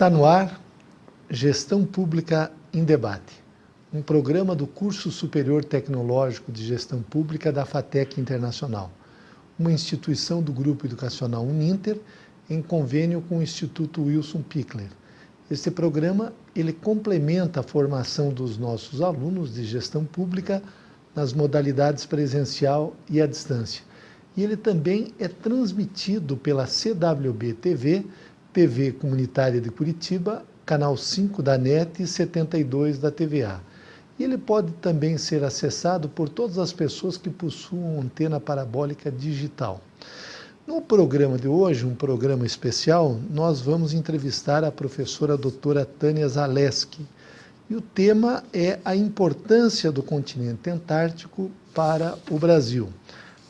Está no ar Gestão Pública em Debate, um programa do Curso Superior Tecnológico de Gestão Pública da FATEC Internacional, uma instituição do Grupo Educacional Uninter em convênio com o Instituto Wilson Pickler. Este programa ele complementa a formação dos nossos alunos de gestão pública nas modalidades presencial e à distância. E ele também é transmitido pela CWB-TV, TV Comunitária de Curitiba, canal 5 da NET e 72 da TVA. E ele pode também ser acessado por todas as pessoas que possuam antena parabólica digital. No programa de hoje, um programa especial, nós vamos entrevistar a professora doutora Tânia Zaleski. E o tema é a importância do continente antártico para o Brasil.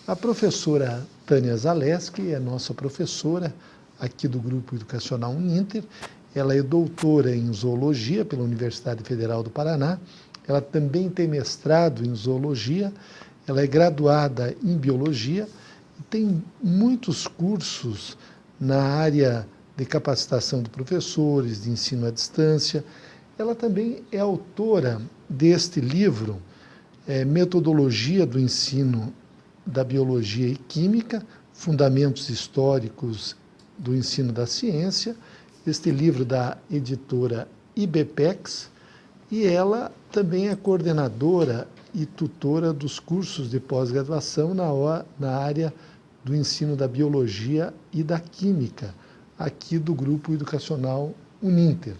A professora Tânia Zaleski é nossa professora aqui do Grupo Educacional Uninter. Ela é doutora em zoologia pela Universidade Federal do Paraná. Ela também tem mestrado em zoologia. Ela é graduada em biologia e tem muitos cursos na área de capacitação de professores, de ensino à distância. Ela também é autora deste livro, Metodologia do Ensino da Biologia e Química, Fundamentos Históricos do Ensino da Ciência, este livro da editora IBPEX, e ela também é coordenadora e tutora dos cursos de pós-graduação na área do ensino da Biologia e da Química, aqui do Grupo Educacional Uninter.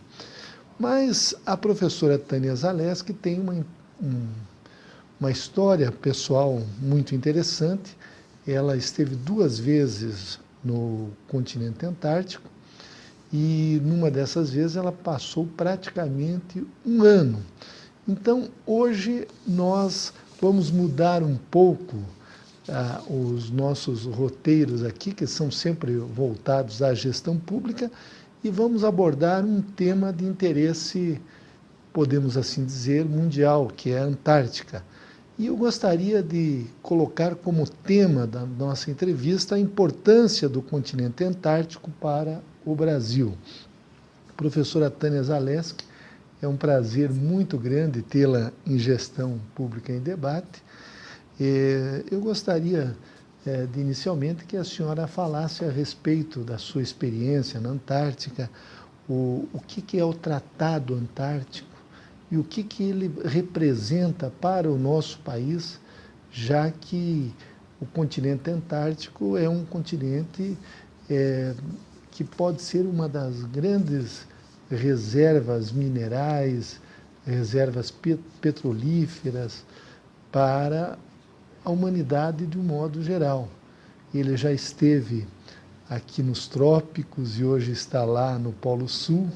Mas a professora Tânia Zaleski tem uma história pessoal muito interessante. Ela esteve 2 vezes no continente antártico e numa dessas vezes ela passou praticamente 1 ano. Então, hoje nós vamos mudar um pouco os nossos roteiros aqui, que são sempre voltados à gestão pública, e vamos abordar um tema de interesse, podemos assim dizer, mundial, que é a Antártica. E eu gostaria de colocar como tema da nossa entrevista a importância do continente antártico para o Brasil. Professora Tânia Zaleski, é um prazer muito grande tê-la em Gestão Pública em Debate. Eu gostaria de, inicialmente, que a senhora falasse a respeito da sua experiência na Antártica, o que é o Tratado Antártico, e o que ele representa para o nosso país, já que o continente antártico é um continente que pode ser uma das grandes reservas minerais, reservas petrolíferas para a humanidade de um modo geral. Ele já esteve aqui nos trópicos e hoje está lá no Polo Sul.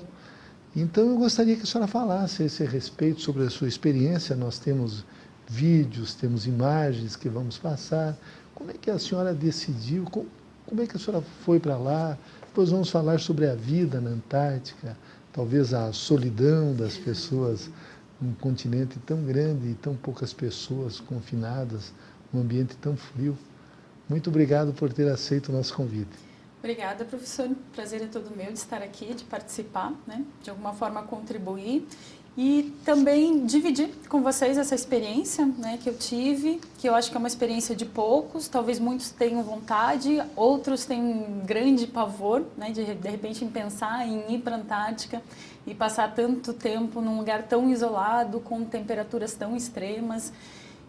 Então, eu gostaria que a senhora falasse a esse respeito sobre a sua experiência. Nós temos vídeos, temos imagens que vamos passar. Como é que a senhora decidiu? Como é que a senhora foi para lá? Depois vamos falar sobre a vida na Antártica, talvez a solidão das pessoas num continente tão grande e tão poucas pessoas confinadas, num ambiente tão frio. Muito obrigado por ter aceito o nosso convite. Obrigada, professor. O prazer é todo meu de estar aqui, de participar, né? De alguma forma contribuir e também dividir com vocês essa experiência, né, que eu tive, que eu acho que é uma experiência de poucos, talvez muitos tenham vontade, outros têm um grande pavor, né, de repente em pensar em ir para a Antártica e passar tanto tempo num lugar tão isolado, com temperaturas tão extremas,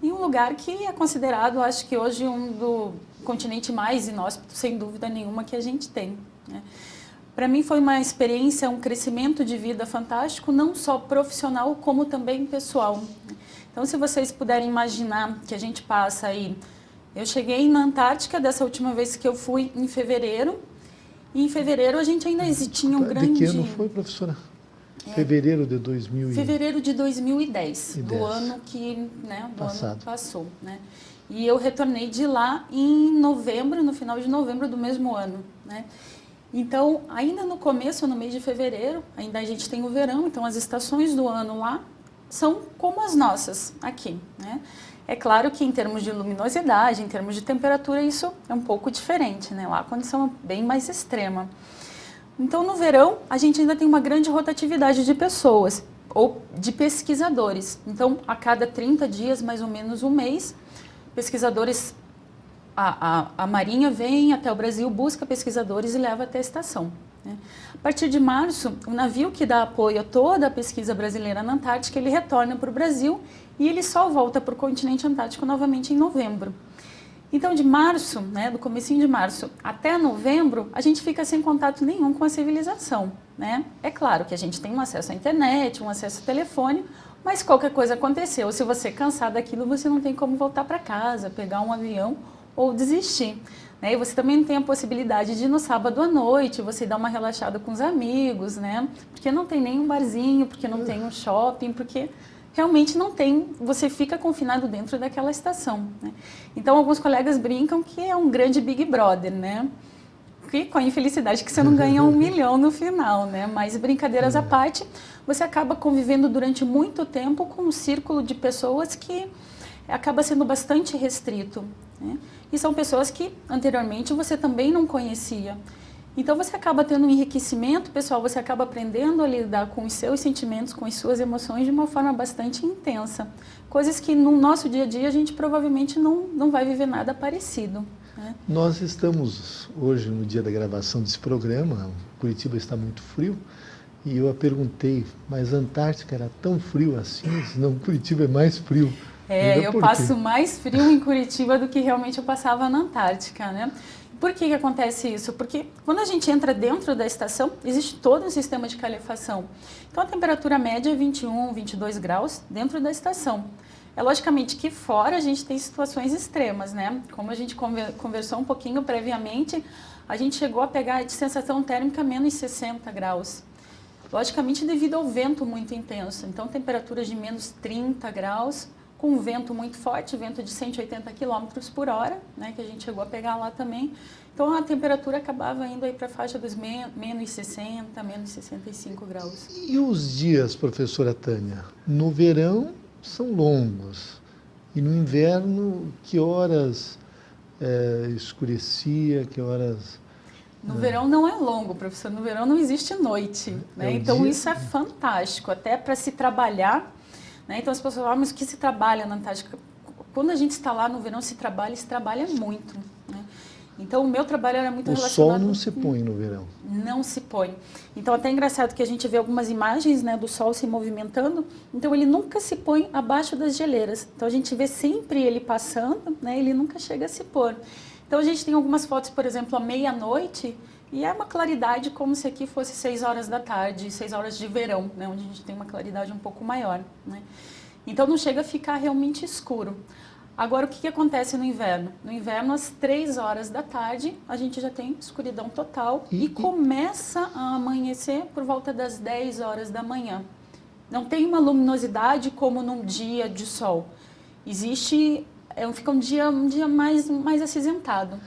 em um lugar que é considerado, acho que hoje, do continente mais inóspito, sem dúvida nenhuma, que a gente tem, né? Para mim foi uma experiência, um crescimento de vida fantástico, não só profissional, como também pessoal. Então, se vocês puderem imaginar que a gente passa aí... Eu cheguei na Antártica dessa última vez que eu fui em fevereiro, e em fevereiro a gente ainda tinha um grande... De que ano foi, professora? Fevereiro de 2000 Fevereiro de 2010, do ano que, né, do ano passou, né? E eu retornei de lá em novembro, no final de novembro do mesmo ano, né? Então, ainda no começo, no mês de fevereiro, ainda a gente tem o verão, então as estações do ano lá são como as nossas aqui, né? É claro que em termos de luminosidade, em termos de temperatura, isso é um pouco diferente, né? Lá a condição é bem mais extrema. Então, no verão, a gente ainda tem uma grande rotatividade de pessoas ou de pesquisadores. Então, a cada 30 dias, mais ou menos um mês, pesquisadores, a Marinha vem até o Brasil, busca pesquisadores e leva até a estação. Né? A partir de março, o navio que dá apoio a toda a pesquisa brasileira na Antártica, ele retorna para o Brasil e ele só volta para o continente antártico novamente em novembro. Então, de março, né, do comecinho de março até novembro, a gente fica sem contato nenhum com a civilização. Né? É claro que a gente tem um acesso à internet, um acesso ao telefone, mas qualquer coisa aconteceu. Se você cansar daquilo, você não tem como voltar para casa, pegar um avião ou desistir. Né? E você também não tem a possibilidade de ir no sábado à noite, você dar uma relaxada com os amigos, né? Porque não tem nenhum barzinho, porque não tem um shopping, porque realmente não tem, você fica confinado dentro daquela estação. Né? Então, alguns colegas brincam que é um grande Big Brother, né? E com a infelicidade que você não ganha 1 milhão no final, né? Mas brincadeiras à parte, você acaba convivendo durante muito tempo com um círculo de pessoas que acaba sendo bastante restrito. Né? E são pessoas que anteriormente você também não conhecia. Então você acaba tendo um enriquecimento pessoal, você acaba aprendendo a lidar com os seus sentimentos, com as suas emoções de uma forma bastante intensa. Coisas que no nosso dia a dia a gente provavelmente não vai viver nada parecido. Né? Nós estamos hoje no dia da gravação desse programa, Curitiba está muito frio, e eu a perguntei, mas a Antártica era tão frio assim? Não, Curitiba é mais frio. Eu passo mais frio em Curitiba do que realmente eu passava na Antártica, né? Por que acontece isso? Porque quando a gente entra dentro da estação, existe todo um sistema de calefação. Então a temperatura média é 21, 22 graus dentro da estação. É logicamente que fora a gente tem situações extremas, né? Como a gente conversou um pouquinho previamente, a gente chegou a pegar de sensação térmica menos 60 graus. Logicamente devido ao vento muito intenso. Então temperaturas de menos 30 graus, com um vento muito forte, vento de 180 km por hora, né, que a gente chegou a pegar lá também. Então a temperatura acabava indo aí para a faixa dos menos 60, menos 65 graus. E os dias, professora Tânia? No verão são longos. E no inverno, que horas escurecia, que horas... No verão não é longo, professor. No verão não existe noite. Né? Então isso é fantástico, até para se trabalhar. Né? Então as pessoas falam, mas o que se trabalha na Antártica? Quando a gente está lá no verão, se trabalha muito. Né? Então o meu trabalho era muito relacionado... O sol não se põe no verão? Não se põe. Então até é engraçado que a gente vê algumas imagens, né, do sol se movimentando, então ele nunca se põe abaixo das geleiras. Então a gente vê sempre ele passando, né, ele nunca chega a se pôr. Então a gente tem algumas fotos, por exemplo, à meia-noite, e é uma claridade como se aqui fosse 6 horas da tarde, 6 horas de verão, né, onde a gente tem uma claridade um pouco maior. Né? Então não chega a ficar realmente escuro. Agora, o que acontece no inverno? No inverno, às 3 horas da tarde, a gente já tem escuridão total e começa a amanhecer por volta das 10 horas da manhã. Não tem uma luminosidade como num dia de sol. Existe, fica um dia mais acinzentado.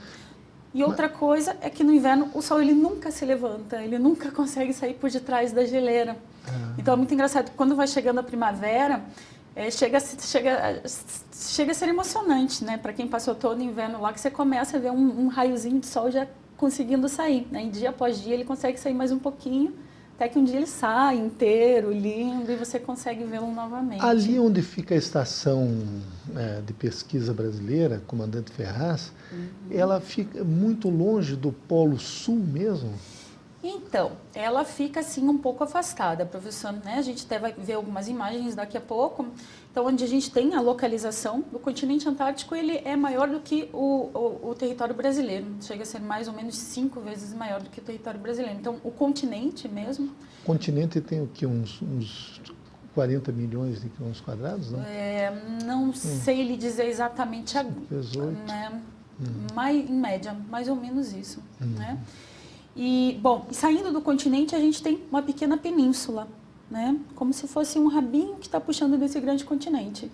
E outra coisa é que no inverno o sol ele nunca se levanta, ele nunca consegue sair por detrás da geleira. Então é muito engraçado, quando vai chegando a primavera, chega a ser emocionante, né? Para quem passou todo o inverno lá, que você começa a ver um raiozinho de sol já conseguindo sair. Né? E dia após dia ele consegue sair mais um pouquinho, até que um dia ele sai inteiro, lindo, e você consegue vê-lo novamente. Ali onde fica a estação de pesquisa brasileira, Comandante Ferraz, ela fica muito longe do Polo Sul mesmo? Então, ela fica assim um pouco afastada, professor, né? A gente até vai ver algumas imagens daqui a pouco. Então, onde a gente tem a localização do continente antártico, ele é maior do que o território brasileiro. Chega a ser mais ou menos 5 vezes maior do que o território brasileiro. Então, o continente mesmo... O continente tem o quê? Uns 40 milhões de quilômetros quadrados, não? Não sei lhe dizer exatamente... 18. Né? Em média, mais ou menos isso, né? E, bom, saindo do continente, a gente tem uma pequena península, né? Como se fosse um rabinho que está puxando desse grande continente.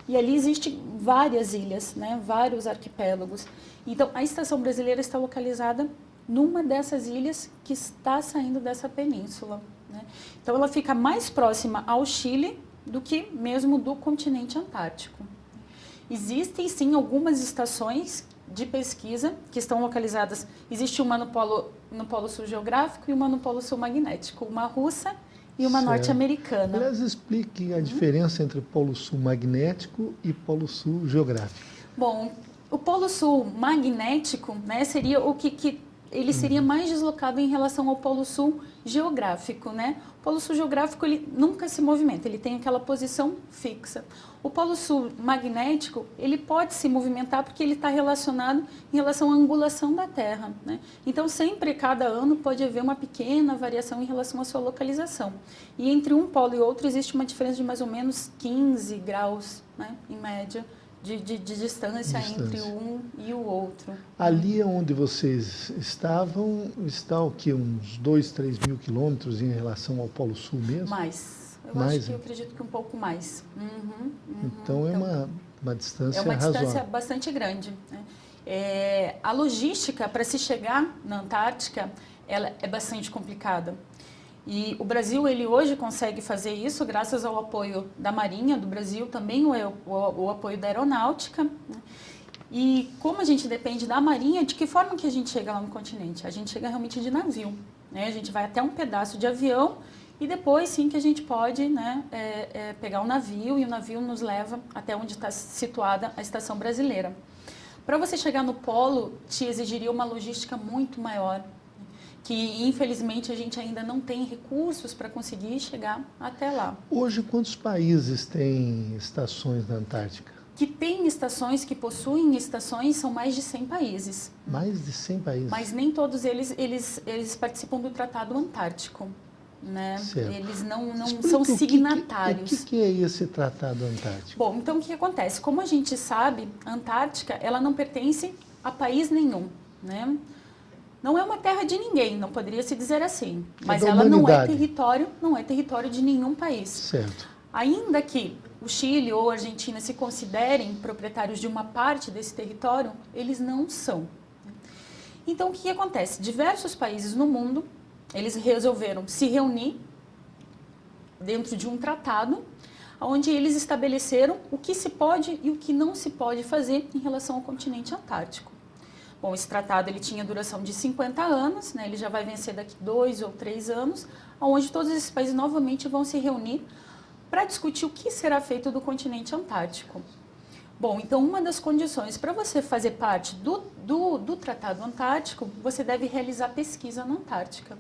E ali existem várias ilhas, né? Vários arquipélagos. Então, a estação brasileira está localizada numa dessas ilhas que está saindo dessa península. Né? Então, ela fica mais próxima ao Chile do que mesmo do continente antártico. Existem, sim, algumas estações de pesquisa que estão localizadas. Existe uma no Polo Sul geográfico e uma no Polo Sul magnético, uma russa e uma norte-americana. Aliás, explique a diferença entre Polo Sul magnético e Polo Sul geográfico. Bom, o Polo Sul magnético, né, seria o que ele seria mais deslocado em relação ao Polo Sul geográfico, né? O Polo Sul geográfico, ele nunca se movimenta, ele tem aquela posição fixa. O Polo Sul magnético, ele pode se movimentar porque ele está relacionado em relação à angulação da Terra, né? Então, sempre, cada ano, pode haver uma pequena variação em relação à sua localização. E entre um polo e outro, existe uma diferença de mais ou menos 15 graus, né, em média, de distância entre um e o outro. Ali onde vocês estavam, está o quê? Uns 2, 3 mil quilômetros em relação ao Polo Sul mesmo? Mais. Eu acredito que um pouco mais. Então é uma distância razoável. É uma distância bastante grande, né? A logística para se chegar na Antártica, ela é bastante complicada. E o Brasil, ele hoje consegue fazer isso graças ao apoio da Marinha do Brasil, também o apoio da Aeronáutica, né? E como a gente depende da Marinha, de que forma que a gente chega lá no continente? A gente chega realmente de navio, né? A gente vai até um pedaço de avião e depois sim que a gente pode, né, pegar um navio e o navio nos leva até onde está situada a estação brasileira. Para você chegar no polo, te exigiria uma logística muito maior, que infelizmente a gente ainda não tem recursos para conseguir chegar até lá. Hoje, quantos países têm estações na Antártica? Que tem estações, que possuem estações, são mais de 100 países. Mais de 100 países? Mas nem todos eles participam do Tratado Antártico, né? Certo. Eles não são signatários. O que é esse Tratado Antártico? Bom, então o que acontece? Como a gente sabe, a Antártica, ela não pertence a país nenhum, né? Não é uma terra de ninguém, não poderia se dizer assim. Mas ela não é território de nenhum país. Certo. Ainda que o Chile ou a Argentina se considerem proprietários de uma parte desse território, eles não são. Então, o que acontece? Diversos países no mundo, eles resolveram se reunir dentro de um tratado, onde eles estabeleceram o que se pode e o que não se pode fazer em relação ao continente antártico. Bom, esse tratado ele tinha duração de 50 anos, né? Ele já vai vencer daqui 2 ou 3 anos, onde todos esses países novamente vão se reunir para discutir o que será feito do continente antártico. Bom, então uma das condições para você fazer parte do Tratado Antártico, você deve realizar pesquisa na Antártica.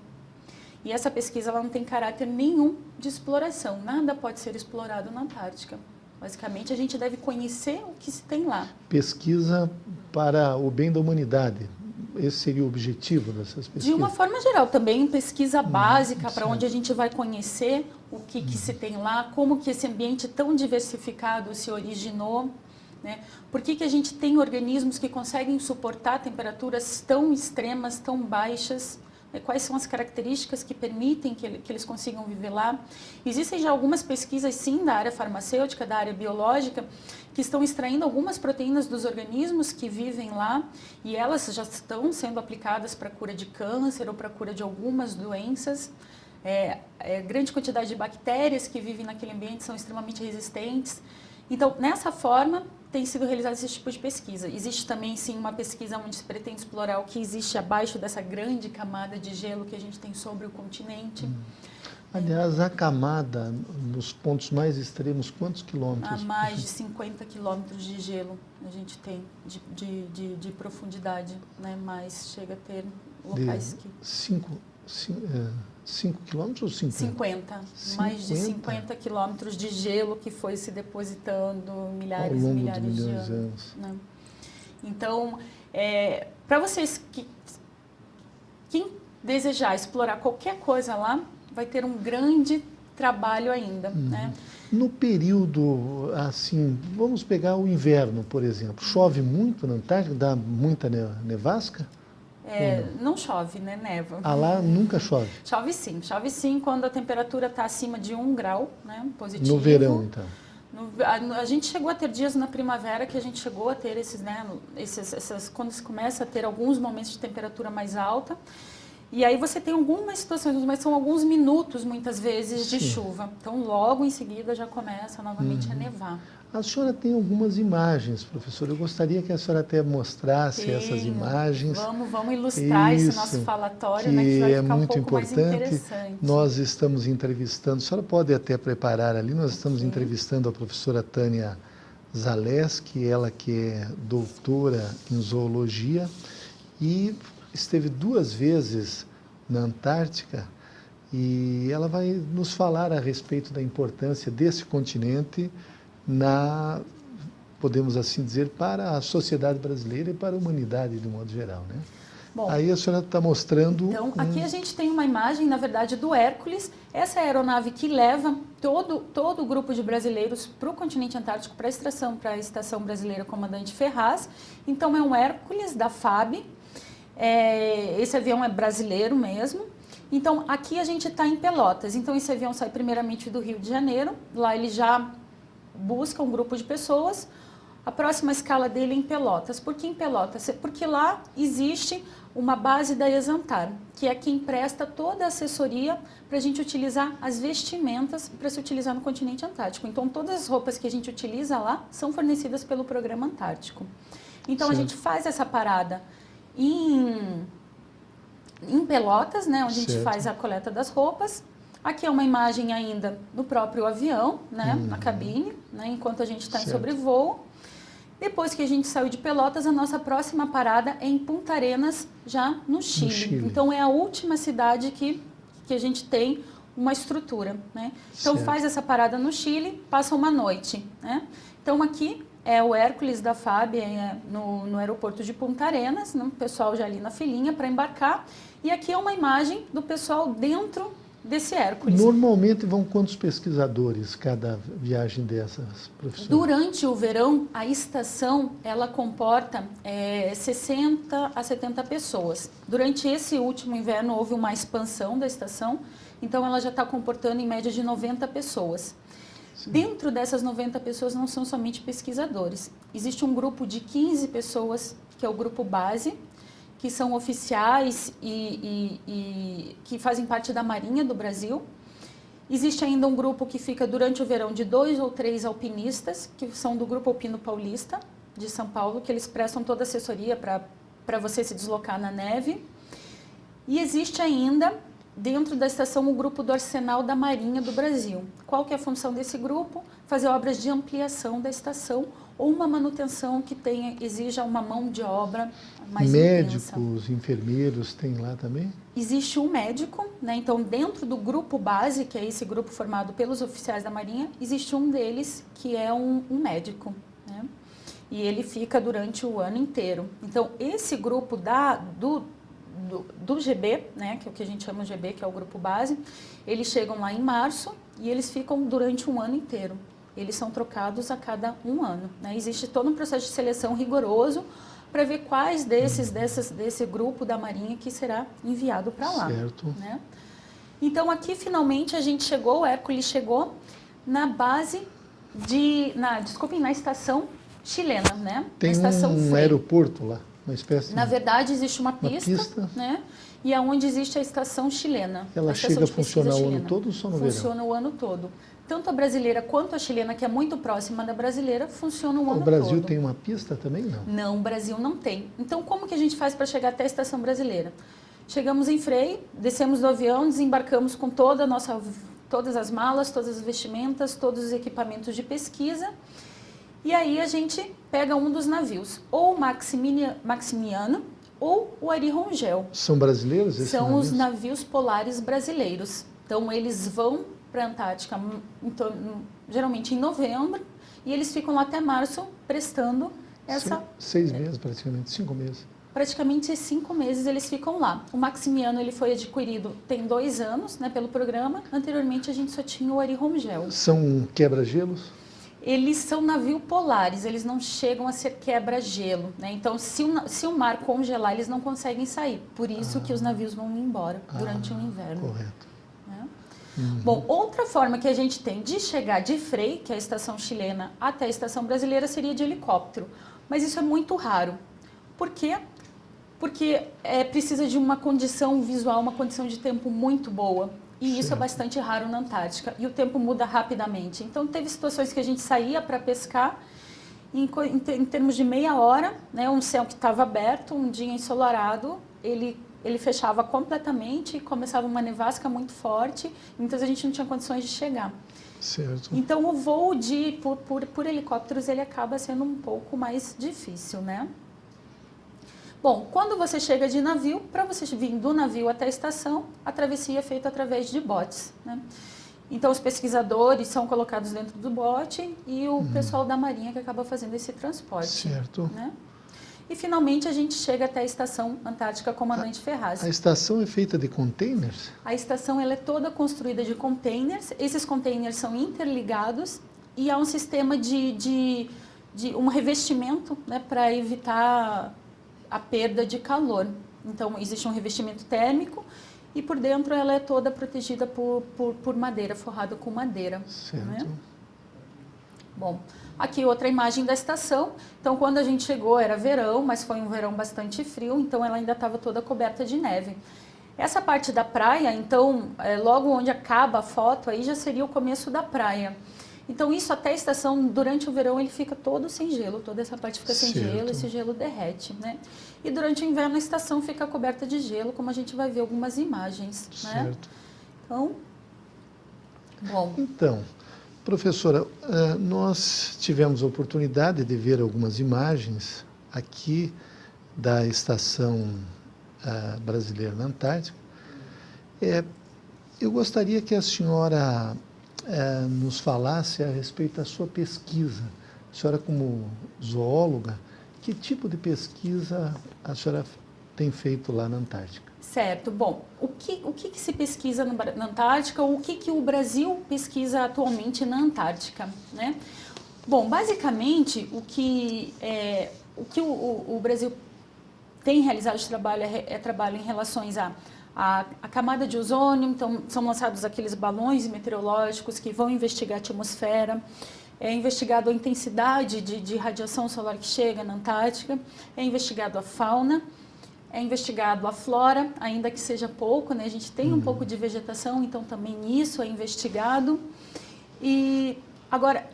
E essa pesquisa ela não tem caráter nenhum de exploração, nada pode ser explorado na Antártica. Basicamente, a gente deve conhecer o que se tem lá. Pesquisa para o bem da humanidade. Esse seria o objetivo dessas pesquisas? De uma forma geral, também pesquisa básica, para onde a gente vai conhecer o que se tem lá, como que esse ambiente tão diversificado se originou, né? Por que a gente tem organismos que conseguem suportar temperaturas tão extremas, tão baixas? Quais são as características que permitem que eles consigam viver lá? Existem já algumas pesquisas, sim, da área farmacêutica, da área biológica, que estão extraindo algumas proteínas dos organismos que vivem lá e elas já estão sendo aplicadas para a cura de câncer ou para a cura de algumas doenças. Grande quantidade de bactérias que vivem naquele ambiente são extremamente resistentes. Então, nessa forma, tem sido realizado esse tipo de pesquisa. Existe também, sim, uma pesquisa onde se pretende explorar o que existe abaixo dessa grande camada de gelo que a gente tem sobre o continente. Aliás, a camada, nos pontos mais extremos, quantos quilômetros? Há mais de 50 quilômetros de gelo a gente tem de profundidade, né? Mas chega a ter locais que... 5 quilômetros ou 50? 50. Mais de 50 quilômetros de gelo que foi se depositando milhares e milhares de anos. Né? Então, para vocês, quem desejar explorar qualquer coisa lá, vai ter um grande trabalho ainda. Né? No período, assim, vamos pegar o inverno, por exemplo. Chove muito na Antártica? Dá muita nevasca? Não chove, né? Neva. Ah, lá nunca chove? Chove sim quando a temperatura está acima de 1 grau, né? Positivo. No verão, então? A gente chegou a ter dias na primavera que a gente chegou a ter esses, né? Quando se começa a ter alguns momentos de temperatura mais alta. E aí você tem algumas situações, mas são alguns minutos, muitas vezes, de chuva. Então, logo em seguida já começa novamente a nevar. A senhora tem algumas imagens, professora. Eu gostaria que a senhora até mostrasse essas imagens. Vamos ilustrar esse nosso falatório, né, que vai ficar um pouco mais interessante. Nós estamos entrevistando, a senhora pode até preparar ali, nós estamos entrevistando a professora Tânia Zaleski, ela que é doutora em zoologia e esteve 2 vezes na Antártica, e ela vai nos falar a respeito da importância desse continente podemos assim dizer, para a sociedade brasileira e para a humanidade de um modo geral, né? Bom, aí a senhora está mostrando... Então, aqui a gente tem uma imagem, na verdade, do Hércules. Essa é a aeronave que leva todo o grupo de brasileiros para o continente antártico, para a extração, para a Estação Brasileira Comandante Ferraz. Então, é um Hércules da FAB. Esse avião é brasileiro mesmo. Então, aqui a gente está em Pelotas. Então, esse avião sai primeiramente do Rio de Janeiro. Lá ele já busca um grupo de pessoas. A próxima escala dele é em Pelotas. Por que em Pelotas? Porque lá existe uma base da Exantar, que é quem presta toda a assessoria para a gente utilizar as vestimentas para se utilizar no continente antártico. Então, todas as roupas que a gente utiliza lá são fornecidas pelo Programa Antártico. Então, a gente faz essa parada em Pelotas, né, onde a gente faz a coleta das roupas. Aqui é uma imagem ainda do próprio avião, né, na cabine, né, enquanto a gente está em sobrevoo. Depois que a gente saiu de Pelotas, a nossa próxima parada é em Punta Arenas, já no Chile. Então, é a última cidade que a gente tem uma estrutura, né? Então, faz essa parada no Chile, passa uma noite, né? Então, aqui é o Hércules da FAB, no aeroporto de Punta Arenas, né? O pessoal já ali na filinha para embarcar. E aqui é uma imagem do pessoal dentro desse Hércules. Normalmente vão quantos pesquisadores cada viagem dessas, professora? Durante o verão, a estação ela comporta 60 a 70 pessoas. Durante esse último inverno houve uma expansão da estação, então ela já está comportando em média de 90 pessoas. Sim. Dentro dessas 90 pessoas não são somente pesquisadores. Existe um grupo de 15 pessoas, que é o grupo base, que são oficiais e que fazem parte da Marinha do Brasil. Existe ainda um grupo que fica durante o verão de 2 ou 3 alpinistas, que são do Grupo Alpino Paulista, de São Paulo, que eles prestam toda a assessoria para você se deslocar na neve. E existe ainda, dentro da estação, o grupo do Arsenal da Marinha do Brasil. Qual que é a função desse grupo? Fazer obras de ampliação da estação ou uma manutenção que exija uma mão de obra mais intensa. Médicos, enfermeiros, tem lá também? Existe um médico, né? Então, dentro do grupo base, que é esse grupo formado pelos oficiais da Marinha, existe um deles que é um médico, né? E ele fica durante o ano inteiro. Então, esse grupo do GB, né, que é o que a gente chama de GB, que é o grupo base, eles chegam lá em março e eles ficam durante um ano inteiro. Eles são trocados a cada 1 ano, né? Existe todo um processo de seleção rigoroso para ver quais desse grupo da Marinha que será enviado para lá. Certo. Né? Então, aqui, finalmente, a gente chegou, o Hércules chegou na base na estação chilena, né? Tem um aeroporto lá, uma espécie... Na verdade, existe uma pista, né? E aonde existe a estação chilena. Ela chega a funcionar o ano todo ou só no verão? Funciona o ano todo. Tanto a brasileira quanto a chilena, que é muito próxima da brasileira, funciona o ano todo. O Brasil tem uma pista também, não? Não, o Brasil não tem. Então, como que a gente faz para chegar até a estação brasileira? Chegamos em Frei, descemos do avião, desembarcamos com todas as malas, todas as vestimentas, todos os equipamentos de pesquisa. E aí a gente pega um dos navios, ou o Maximiano ou o Ari Rongel. São brasileiros esses navios? São os navios polares brasileiros. Então, eles vão para a Antártica, geralmente em novembro, e eles ficam lá até março prestando essa... 6 meses, praticamente, 5 meses. Praticamente 5 meses eles ficam lá. O Maximiano ele foi adquirido tem 2 anos, né, pelo programa. Anteriormente a gente só tinha o Ari Rongel. São quebra-gelos? Eles são navios polares, eles não chegam a ser quebra-gelo, né? Então, se o mar congelar, eles não conseguem sair. Por isso que os navios vão embora durante o inverno. Correto. Bom, outra forma que a gente tem de chegar de Frei, que é a estação chilena, até a estação brasileira, seria de helicóptero. Mas isso é muito raro. Por quê? porque precisa de uma condição visual, uma condição de tempo muito boa. E isso é bastante raro na Antártica. E o tempo muda rapidamente. Então, teve situações que a gente saía para pescar, em termos de meia hora, né, um céu que estava aberto, um dia ensolarado, ele fechava completamente e começava uma nevasca muito forte. Muitas vezes a gente não tinha condições de chegar. Certo. Então, o voo por helicópteros, ele acaba sendo um pouco mais difícil, né? Bom, quando você chega de navio, para você vir do navio até a estação, a travessia é feita através de botes, né? Então, os pesquisadores são colocados dentro do bote e o pessoal da Marinha que acaba fazendo esse transporte. Certo. Né? E, finalmente, a gente chega até a Estação Antártica Comandante Ferraz. A estação é feita de containers? A estação ela é toda construída de containers. Esses containers são interligados e há um sistema de um revestimento, né, para evitar a perda de calor. Então, existe um revestimento térmico e por dentro ela é toda protegida por madeira, forrada com madeira. Certo. Né? Bom, aqui outra imagem da estação. Então, quando a gente chegou era verão, mas foi um verão bastante frio, então ela ainda estava toda coberta de neve. Essa parte da praia, então, logo onde acaba a foto, aí já seria o começo da praia. Então, isso até a estação, durante o verão, ele fica todo sem gelo, toda essa parte fica sem gelo, esse gelo derrete, né? E durante o inverno, a estação fica coberta de gelo, como a gente vai ver algumas imagens, né? Certo. Então, bom. Então, professora, nós tivemos a oportunidade de ver algumas imagens aqui da Estação Brasileira na Antártica. Eu gostaria que a senhora nos falasse a respeito da sua pesquisa. A senhora, como zoóloga, que tipo de pesquisa a senhora tem feito lá na Antártica? Certo. Bom, o que se pesquisa na Antártica, ou o que o Brasil pesquisa atualmente na Antártica, né? Bom, basicamente, o que o Brasil tem realizado de trabalho é trabalho em relações a camada de ozônio. Então, são lançados aqueles balões meteorológicos que vão investigar a atmosfera, é investigado a intensidade de radiação solar que chega na Antártica, é investigado a fauna, é investigado a flora, ainda que seja pouco, né? A gente tem um pouco de vegetação, então também isso é investigado. E agora,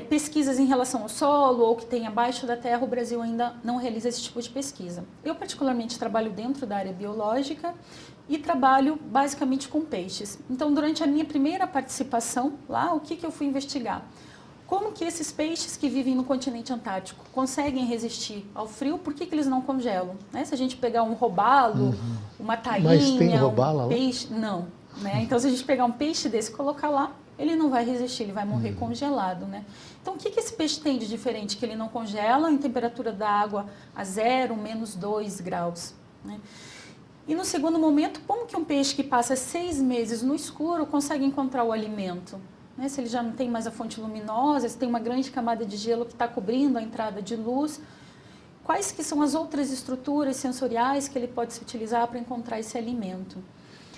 pesquisas em relação ao solo ou que tem abaixo da terra, o Brasil ainda não realiza esse tipo de pesquisa. Eu, particularmente, trabalho dentro da área biológica e trabalho basicamente com peixes. Então, durante a minha primeira participação lá, o que eu fui investigar? Como que esses peixes que vivem no continente antártico conseguem resistir ao frio? Por que eles não congelam? Né? Se a gente pegar um robalo, uma tainha, Mas tem robalo um peixe... Não. Né? Então, se a gente pegar um peixe desse e colocar lá, ele não vai resistir, ele vai morrer congelado. Né? Então, o que esse peixe tem de diferente? Que ele não congela em temperatura da água a 0, -2 graus. Né? E no segundo momento, como que um peixe que passa 6 meses no escuro consegue encontrar o alimento? Né? Se ele já não tem mais a fonte luminosa, se tem uma grande camada de gelo que está cobrindo a entrada de luz, quais que são as outras estruturas sensoriais que ele pode se utilizar para encontrar esse alimento?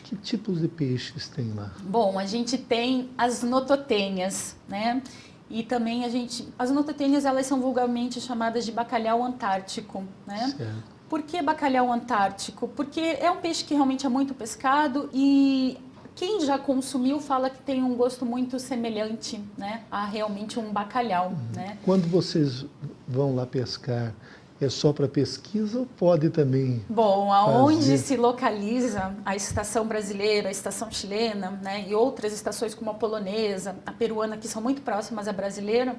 Que tipos de peixes tem lá? Bom, a gente tem as nototênias, né? E também as nototênias, elas são vulgarmente chamadas de bacalhau antártico, né? Certo. Por que bacalhau antártico? Porque é um peixe que realmente é muito pescado e quem já consumiu fala que tem um gosto muito semelhante, né, a realmente um bacalhau, né? Quando vocês vão lá pescar, é só para pesquisa ou pode também? Bom, aonde se localiza a estação brasileira, a estação chilena, né, e outras estações como a polonesa, a peruana, que são muito próximas à brasileira,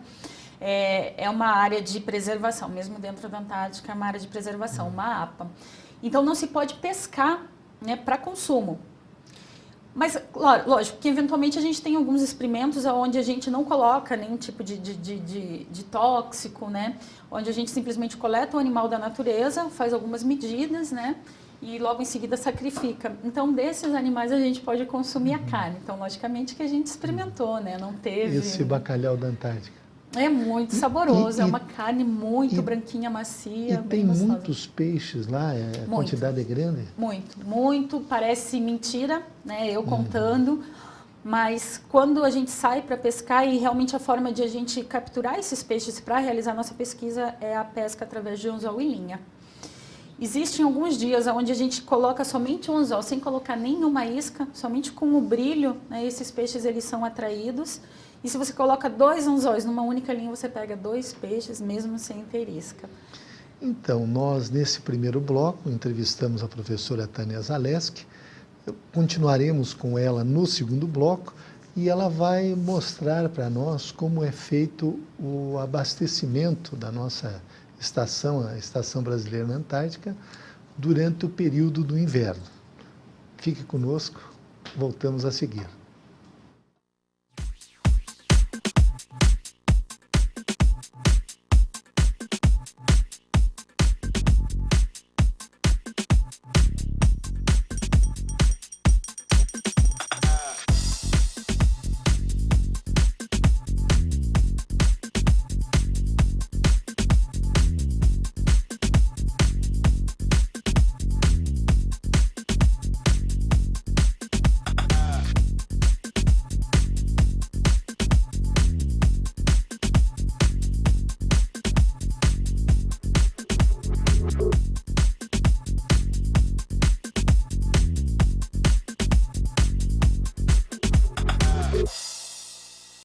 é uma área de preservação, mesmo dentro da Antártica, é uma área de preservação, uma APA. Então, não se pode pescar, né, para consumo. Mas, lógico, que eventualmente a gente tem alguns experimentos onde a gente não coloca nenhum tipo de tóxico, né? Onde a gente simplesmente coleta o animal da natureza, faz algumas medidas, né? E logo em seguida sacrifica. Então, desses animais a gente pode consumir a carne. Então, logicamente que a gente experimentou, né? Não teve... Esse bacalhau da Antártica. É muito saboroso, é uma carne muito branquinha, macia. E tem muitos peixes lá? A quantidade é grande? Muito. Parece mentira, né? Eu contando. Mas quando a gente sai para pescar, e realmente a forma de a gente capturar esses peixes para realizar a nossa pesquisa é a pesca através de anzol e linha. Existem alguns dias onde a gente coloca somente um anzol, sem colocar nenhuma isca, somente com o brilho, né, esses peixes eles são atraídos. E se você coloca 2 anzóis numa única linha, você pega 2 peixes, mesmo sem ter isca. Então, nós, nesse primeiro bloco, entrevistamos a professora Tânia Zaleski. Continuaremos com ela no segundo bloco e ela vai mostrar para nós como é feito o abastecimento da nossa estação, a Estação Brasileira na Antártica, durante o período do inverno. Fique conosco, voltamos a seguir.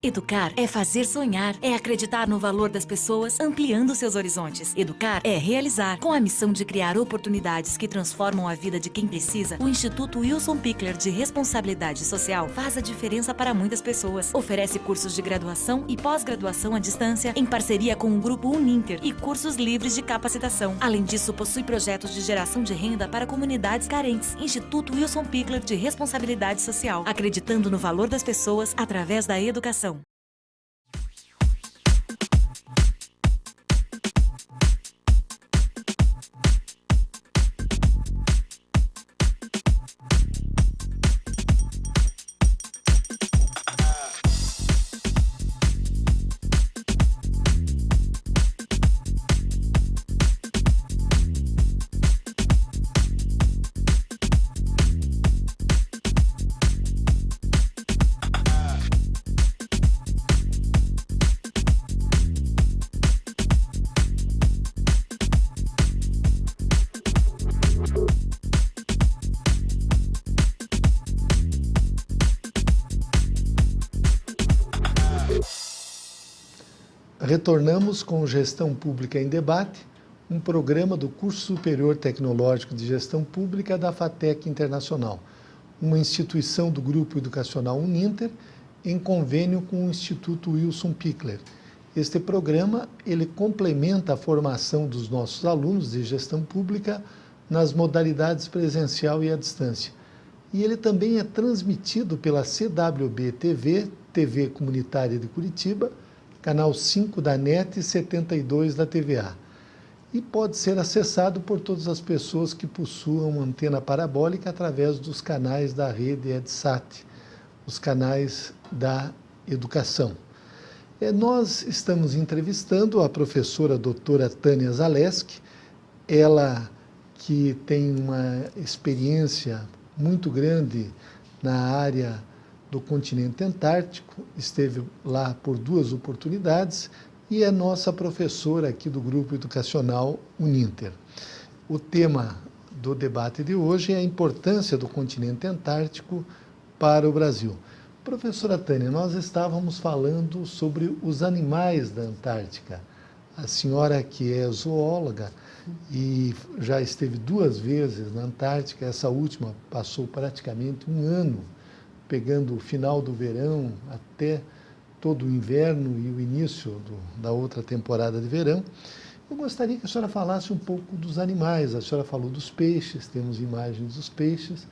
Educar é fazer sonhar, é acreditar no valor das pessoas, ampliando seus horizontes. Educar é realizar. Com a missão de criar oportunidades que transformam a vida de quem precisa, o Instituto Wilson Pickler de Responsabilidade Social faz a diferença para muitas pessoas. Oferece cursos de graduação e pós-graduação à distância, em parceria com o Grupo Uninter, e cursos livres de capacitação. Além disso, possui projetos de geração de renda para comunidades carentes. Instituto Wilson Pickler de Responsabilidade Social, acreditando no valor das pessoas através da educação. Retornamos com Gestão Pública em Debate, um programa do Curso Superior Tecnológico de Gestão Pública da FATEC Internacional, uma instituição do Grupo Educacional Uninter, em convênio com o Instituto Wilson Pickler. Este programa, ele complementa a formação dos nossos alunos de gestão pública nas modalidades presencial e à distância. E ele também é transmitido pela CWB TV, TV Comunitária de Curitiba, canal 5 da NET e 72 da TVA. E pode ser acessado por todas as pessoas que possuam uma antena parabólica através dos canais da rede EDSAT, os canais da educação. Nós estamos entrevistando a professora doutora Tânia Zaleski, ela que tem uma experiência muito grande na área do continente antártico, esteve lá por 2 oportunidades e é nossa professora aqui do Grupo Educacional Uninter. O tema do debate de hoje é a importância do continente antártico para o Brasil. Professora Tânia, nós estávamos falando sobre os animais da Antártica. A senhora que é zoóloga e já esteve 2 vezes na Antártica, essa última passou praticamente 1 ano pegando o final do verão até todo o inverno e o início da outra temporada de verão. Eu gostaria que a senhora falasse um pouco dos animais. A senhora falou dos peixes, temos imagens dos peixes,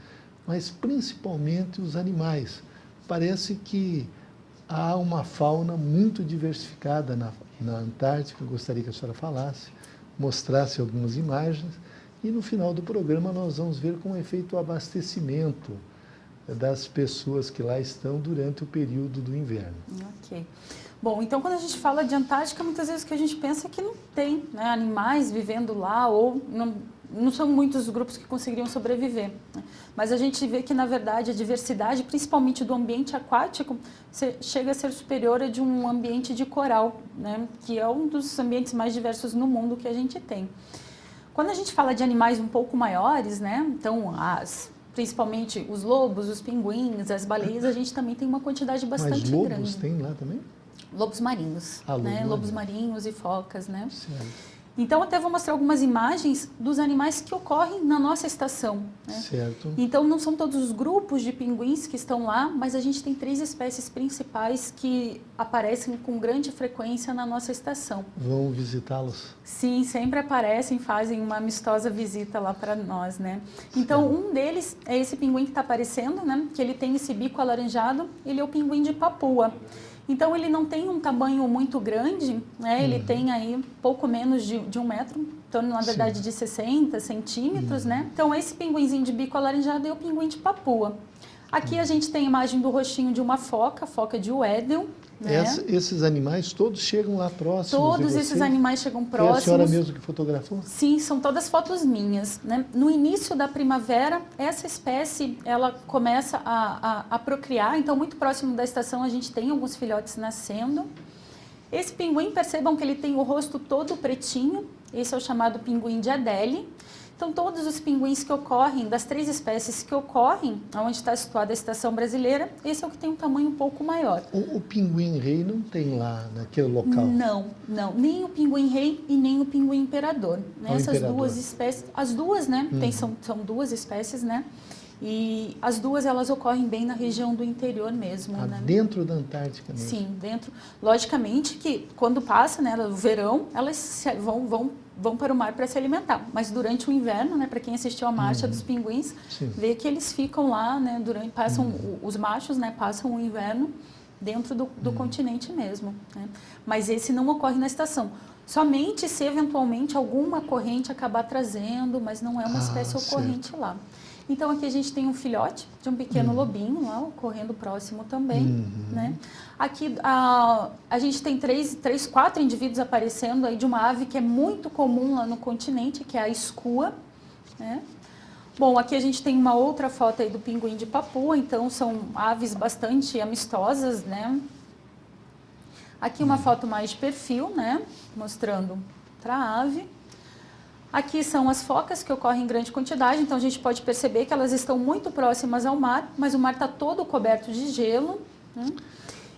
mas principalmente os animais. Parece que há uma fauna muito diversificada na Antártica. Eu gostaria que a senhora falasse, mostrasse algumas imagens e no final do programa nós vamos ver como é feito o abastecimento das pessoas que lá estão durante o período do inverno. Ok. Bom, então quando a gente fala de Antártica, muitas vezes o que a gente pensa é que não tem, né, animais vivendo lá ou não são muitos os grupos que conseguiriam sobreviver. Né? Mas a gente vê que, na verdade, a diversidade, principalmente do ambiente aquático, chega a ser superior a de um ambiente de coral, né, que é um dos ambientes mais diversos no mundo que a gente tem. Quando a gente fala de animais um pouco maiores, né? Então, principalmente os lobos, os pinguins, as baleias, a gente também tem uma quantidade bastante grande. Mas lobos tem lá também? Lobos marinhos, né? Lobos marinhos e focas, né? Certo. Então, até vou mostrar algumas imagens dos animais que ocorrem na nossa estação. Né? Certo. Então, não são todos os grupos de pinguins que estão lá, mas a gente tem 3 espécies principais que aparecem com grande frequência na nossa estação. Vão visitá-los? Sim, sempre aparecem, fazem uma amistosa visita lá para nós, né? Então, um deles é esse pinguim que está aparecendo, né? Que ele tem esse bico alaranjado, ele é o pinguim de Papua. Então, ele não tem um tamanho muito grande, né? Ele tem aí pouco menos de 1 metro, em torno, na verdade, de 60 centímetros, né? Então, esse pinguinzinho de bico alaranjado é o pinguim de Papua. Aqui a gente tem a imagem do rostinho de uma foca, foca de Weddell, né? Esses animais todos chegam lá próximos. Todos esses animais chegam Foi próximos. a senhora mesmo que fotografou? Sim, são todas fotos minhas, né? No início da primavera, essa espécie ela começa a procriar, então muito próximo da estação a gente tem alguns filhotes nascendo. Esse pinguim, percebam que ele tem o rosto todo pretinho, esse é o chamado pinguim de Adélie. Então, todos os pinguins que ocorrem, das 3 espécies que ocorrem, onde está situada a estação brasileira, esse é o que tem um tamanho um pouco maior. O pinguim-rei não tem lá naquele local? Não, não. Nem o pinguim-rei e nem o pinguim imperador. Né? Essas imperador. 2 espécies, as duas, né? São 2 espécies, né? E as duas, elas ocorrem bem na região do interior mesmo, né? Dentro da Antártica mesmo? Sim, dentro. Logicamente que quando passa, né, o verão, elas vão para o mar para se alimentar. Mas durante o inverno, né, para quem assistiu a Marcha dos Pinguins, vê que eles ficam lá, né, os machos, né, passam o inverno dentro do continente mesmo. Né? Mas esse não ocorre na estação. Somente se eventualmente alguma corrente acabar trazendo, mas não é uma espécie ocorrente lá. Então, aqui a gente tem um filhote de um pequeno lobinho lá, correndo próximo também, né? Aqui a gente tem 4 indivíduos aparecendo aí de uma ave que é muito comum lá no continente, que é a escua, né? Bom, aqui a gente tem uma outra foto aí do pinguim de Papua, então são aves bastante amistosas, né? Aqui uma foto mais de perfil, né? Mostrando outra ave. Aqui são as focas que ocorrem em grande quantidade, então a gente pode perceber que elas estão muito próximas ao mar, mas o mar está todo coberto de gelo. Né?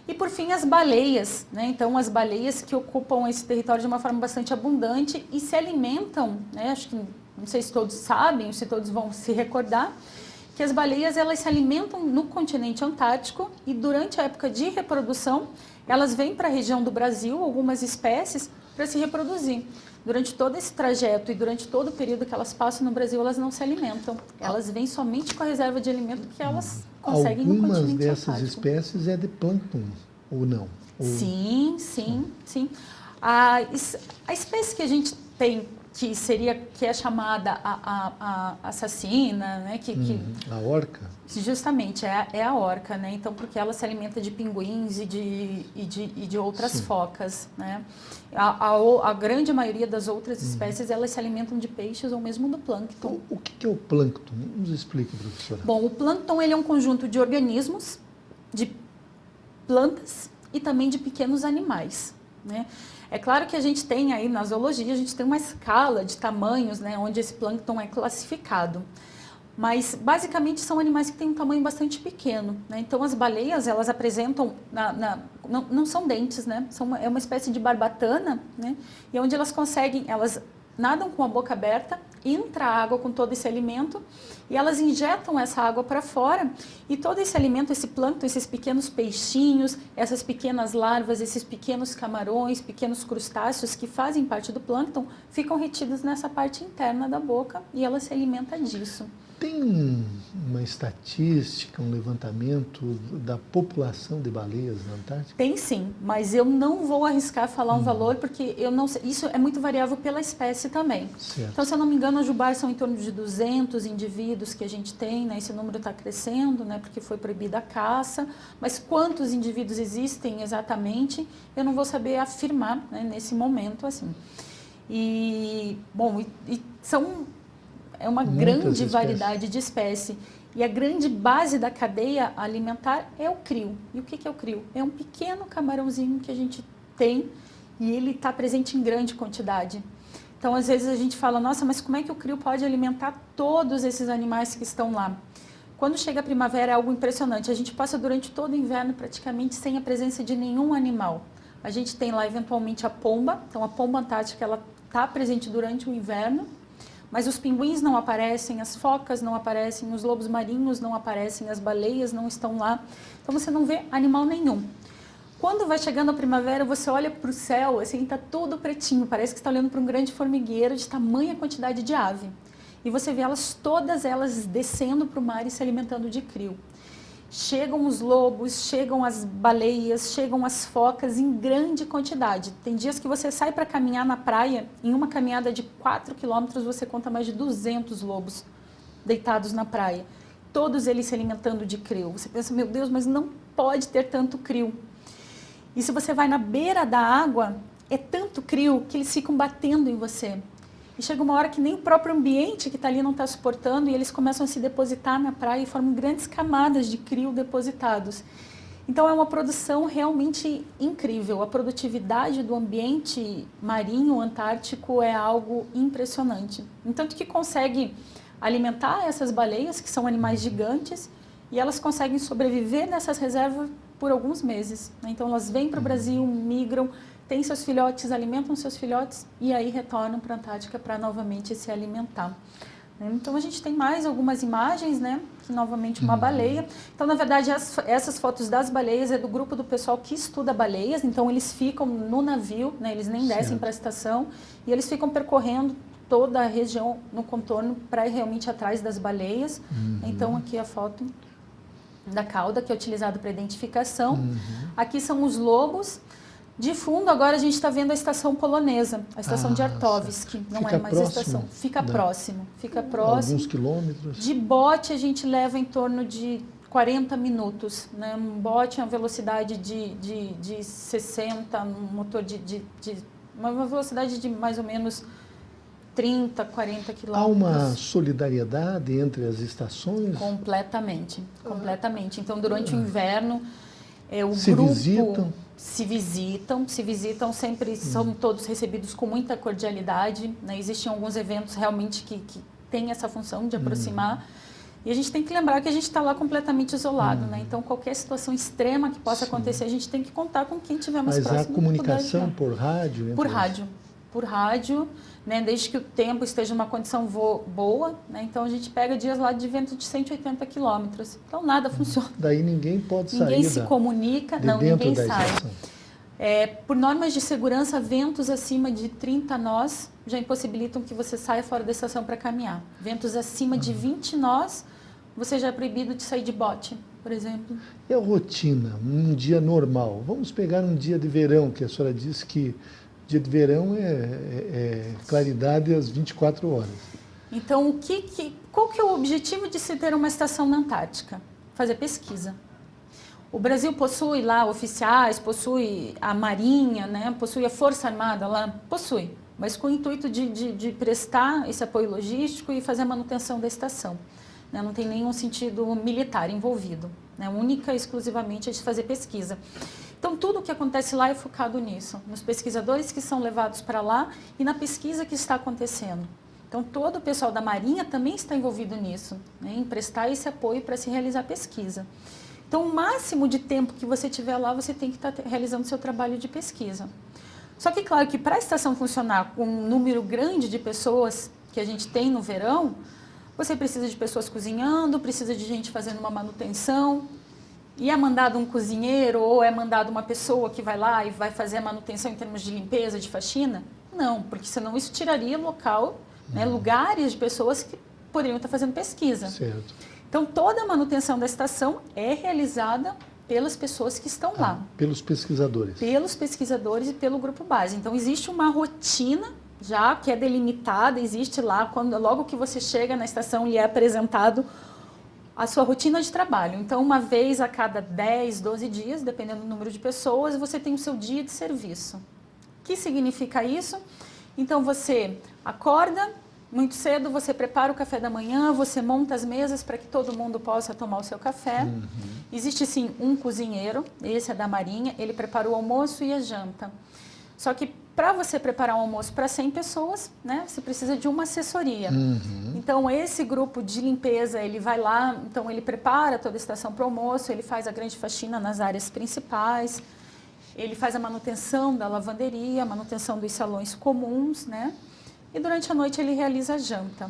E por fim as baleias, né? Então as baleias que ocupam esse território de uma forma bastante abundante e se alimentam, né? Acho que não sei se todos sabem, se todos vão se recordar, que as baleias elas se alimentam no continente antártico e durante a época de reprodução elas vêm para a região do Brasil, algumas espécies, para se reproduzir. Durante todo esse trajeto e durante todo o período que elas passam no Brasil, elas não se alimentam. Elas vêm somente com a reserva de alimento que elas conseguem no continente Algumas dessas antártico. espécies é de plâncton, ou não? Sim. A espécie que a gente tem, que é chamada a assassina, né? A orca? Justamente, é a orca, né? Então, porque ela se alimenta de pinguins e de outras focas, né? A grande maioria das outras espécies, elas se alimentam de peixes ou mesmo do plâncton. O que é o plâncton? Nos explique, professora. Bom, o plâncton ele é um conjunto de organismos, de plantas e também de pequenos animais, né? É claro que a gente tem aí na zoologia, a gente tem uma escala de tamanhos, né, onde esse plâncton é classificado. Mas, basicamente, são animais que têm um tamanho bastante pequeno. Né? Então, as baleias, elas apresentam, não são dentes, né? É uma espécie de barbatana, né? E onde elas nadam com a boca aberta, entra a água com todo esse alimento e elas injetam essa água para fora e todo esse alimento, esse plâncton, esses pequenos peixinhos, essas pequenas larvas, esses pequenos camarões, pequenos crustáceos que fazem parte do plâncton, ficam retidos nessa parte interna da boca e ela se alimenta disso. Tem uma estatística, um levantamento da população de baleias na Antártica? Tem sim, mas eu não vou arriscar falar um valor, porque eu não sei, isso é muito variável pela espécie também. Certo. Então, se eu não me engano, a Jubarte são em torno de 200 indivíduos que a gente tem, né? Esse número está crescendo, né? Porque foi proibida a caça, mas quantos indivíduos existem exatamente, eu não vou saber afirmar, né? Nesse momento, assim. E, bom, é uma grande variedade de espécie. E a grande base da cadeia alimentar é o crio. E o que é o crio? É um pequeno camarãozinho que a gente tem e ele está presente em grande quantidade. Então, às vezes a gente fala, nossa, mas como é que o CRIO pode alimentar todos esses animais que estão lá? Quando chega a primavera é algo impressionante. A gente passa durante todo o inverno praticamente sem a presença de nenhum animal. A gente tem lá eventualmente a pomba. Então a pomba antártica ela está presente durante o inverno, mas os pinguins não aparecem, as focas não aparecem, os lobos marinhos não aparecem, as baleias não estão lá. Então você não vê animal nenhum. Quando vai chegando a primavera, você olha para o céu, assim, está tudo pretinho. Parece que está olhando para um grande formigueiro de tamanha quantidade de ave. E você vê todas elas descendo para o mar e se alimentando de CRIO. Chegam os lobos, chegam as baleias, chegam as focas em grande quantidade. Tem dias que você sai para caminhar na praia, em uma caminhada de 4 quilômetros você conta mais de 200 lobos deitados na praia. Todos eles se alimentando de CRIO. Você pensa, meu Deus, mas não pode ter tanto CRIO. E se você vai na beira da água, é tanto CRIO que eles ficam batendo em você. E chega uma hora que nem o próprio ambiente que está ali não está suportando e eles começam a se depositar na praia e formam grandes camadas de CRIO depositados. Então é uma produção realmente incrível. A produtividade do ambiente marinho antártico é algo impressionante. Entanto que consegue alimentar essas baleias, que são animais gigantes, e elas conseguem sobreviver nessas reservas por alguns meses. Então elas vêm para o Brasil, migram, têm seus filhotes, alimentam seus filhotes e aí retornam para a Antártica para novamente se alimentar. Então a gente tem mais algumas imagens, né? Que novamente uma baleia. Então na verdade essas fotos das baleias é do grupo do pessoal que estuda baleias. Então eles ficam no navio, né? Eles nem descem para a estação e eles ficam percorrendo toda a região no contorno para ir realmente atrás das baleias. Então aqui a foto da cauda que é utilizado para identificação. Aqui são os lobos. De fundo, agora a gente está vendo a estação polonesa, a estação de Artovsk, não fica é mais a estação. Fica próximo, fica próximo. Alguns quilômetros. De bote a gente leva em torno de 40 minutos, né? Um bote é uma velocidade de 60, um motor uma velocidade de mais ou menos 30, 40 quilômetros. Há uma solidariedade entre as estações? Completamente, completamente. Então, durante o inverno, o se grupo... visitam? Se visitam, sempre são todos recebidos com muita cordialidade, né? Existem alguns eventos realmente que têm essa função de aproximar. E a gente tem que lembrar que a gente está lá completamente isolado, né? Então, qualquer situação extrema que possa acontecer, a gente tem que contar com quem tiver mais próximo. Mas há comunicação por rádio? Por rádio, né? Desde que o tempo esteja numa condição boa, né? Então a gente pega dias lá de vento de 180 quilômetros. Então nada funciona. Daí ninguém pode sair. Ninguém se comunica, não, ninguém sai. Por normas de segurança, ventos acima de 30 nós já impossibilitam que você saia fora da estação para caminhar. Ventos acima de 20 nós, você já é proibido de sair de bote, por exemplo. E a rotina, um dia normal? Vamos pegar um dia de verão, que a senhora disse que dia de verão é claridade às 24 horas. Então, qual que é o objetivo de se ter uma estação na Antártica? Fazer pesquisa. O Brasil possui lá oficiais, possui a Marinha, né? Possui a Força Armada lá, possui, mas com o intuito de prestar esse apoio logístico e fazer a manutenção da estação. Né? Não tem nenhum sentido militar envolvido, né? Única e exclusivamente é de fazer pesquisa. Então, tudo o que acontece lá é focado nisso, nos pesquisadores que são levados para lá e na pesquisa que está acontecendo. Então, todo o pessoal da Marinha também está envolvido nisso, né, em prestar esse apoio para se realizar pesquisa. Então, o máximo de tempo que você tiver lá, você tem que estar realizando seu trabalho de pesquisa. Só que, claro, que para a estação funcionar com um número grande de pessoas que a gente tem no verão, você precisa de pessoas cozinhando, precisa de gente fazendo uma manutenção. E é mandado um cozinheiro ou é mandado uma pessoa que vai lá e vai fazer a manutenção em termos de limpeza, de faxina? Não, porque senão isso tiraria local, né, lugares de pessoas que poderiam estar fazendo pesquisa. Certo. Então, toda a manutenção da estação é realizada pelas pessoas que estão lá. Pelos pesquisadores. Pelos pesquisadores e pelo grupo base. Então, existe uma rotina já que é delimitada, existe lá, logo que você chega na estação lhe é apresentado a sua rotina de trabalho. Então, uma vez a cada 10, 12 dias, dependendo do número de pessoas, você tem o seu dia de serviço. O que significa isso? Então, você acorda muito cedo, você prepara o café da manhã, você monta as mesas para que todo mundo possa tomar o seu café. Existe, sim, um cozinheiro, esse é da Marinha, ele prepara o almoço e a janta. Só que para você preparar um almoço para 100 pessoas, né, você precisa de uma assessoria. Então, esse grupo de limpeza, ele vai lá, então ele prepara toda a estação para o almoço, ele faz a grande faxina nas áreas principais, ele faz a manutenção da lavanderia, a manutenção dos salões comuns, né, e durante a noite ele realiza a janta.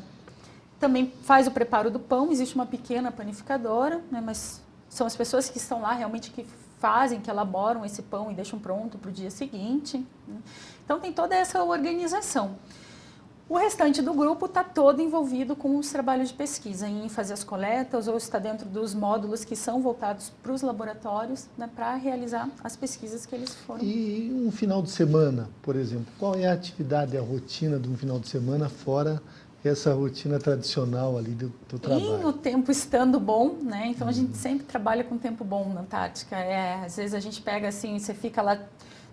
Também faz o preparo do pão, existe uma pequena panificadora, né, mas são as pessoas que estão lá realmente que fazem, que elaboram esse pão e deixam pronto para o dia seguinte, né? Então, tem toda essa organização. O restante do grupo está todo envolvido com os trabalhos de pesquisa, em fazer as coletas ou está dentro dos módulos que são voltados para os laboratórios, né, para realizar as pesquisas que eles foram. E um final de semana, por exemplo, qual é a atividade, a rotina de um final de semana fora essa rotina tradicional ali do trabalho? E o tempo estando bom, né? Então a gente sempre trabalha com tempo bom na Antártica. Às vezes a gente pega assim, você fica lá.